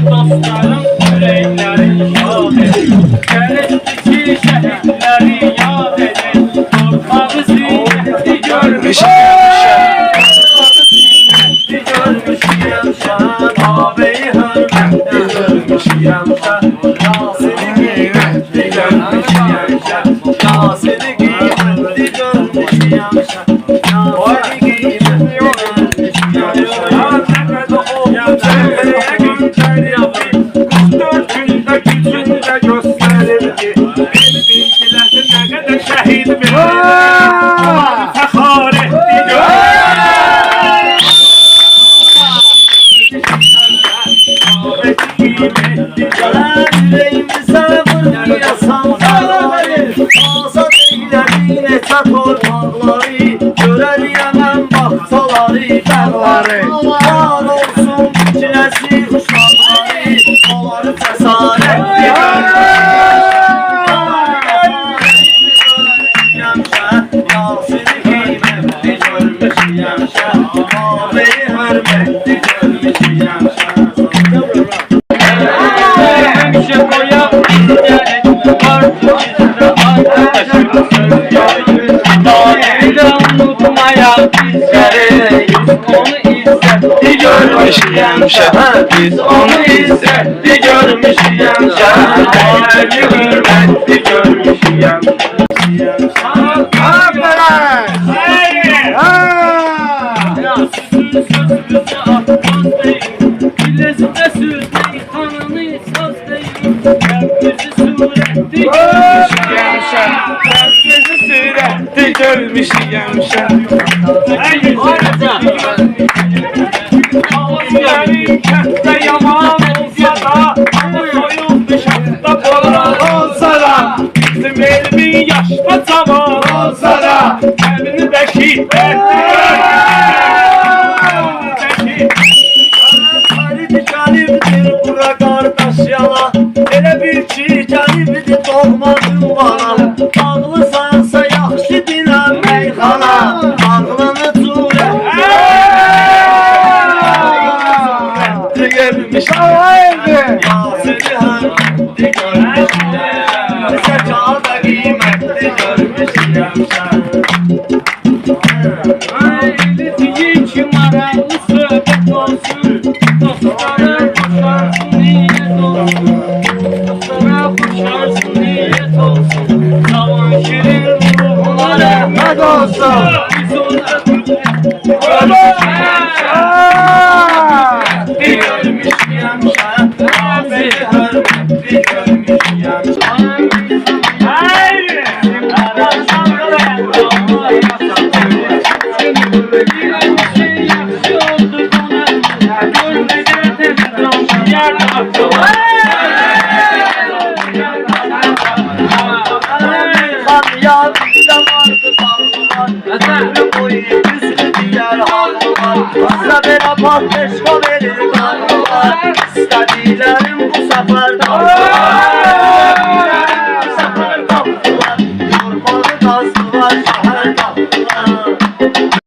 Dostlarım yürekleri yad edin. Gelişteki şehitleri yad edin. Torpağı ziynetli görmüşüm. Torpağı ziynetli görmüşüm. Ağabeyi hürmetli görmüşüm. Yasini kıymetli görmüşüm. Yasini kıymetli görmüşüm. Yasini kıymetli görəriyəmən baxsaları fərları var olsun çiləsi uşaqları onları cəsarətli yasini qiymətli görmüşyəmşə ağabeyi hörmətli görmüşyəmşə həmişə qoyaq istəyərik var bu bizdə arkadaşımız dairə unutmayaq bizləri onu izzətli görmüşyəmşə biz onu izzətli görmüşyəmşə ailəli hörmətli görmüşyəmşə sözümüzü atmaz deyin Millesinde söz deyin Tanrı'nı söz deyin Rabbimizi suretli görmüşyəmşə Rabbimizi suretli görmüşyəmşə Benim kənddə yaman olsa da soyuldu şahda qoran olsa da bizim elimin yaşda cavan olsa da Evini də şiddətli Calibdir bura kardeş yala Elə bil ki calibdir doğmadın bana Ağlısansa yaxşı dinən meyxana Ağlını surətli görmüş Yasini hörmətli görmüş Səkada qiymətli görmüş Eyli deyin ki maraqlı söhbət olsun Dostlara xoşarsın niyyət olsun Dostlara xoşarsın niyyət olsun Cavan şirin ruhuna rəhmət olsun Biz ona hörmətli görmüşyəmşə Ağabeyi hörmətli görmüşyəmşə Ya bizde vardı tanrılar Ömrü boyu üzlü diğer hallılar Bize bir apat beşko verir kanlılar İstedilerim bu sefer tanrılar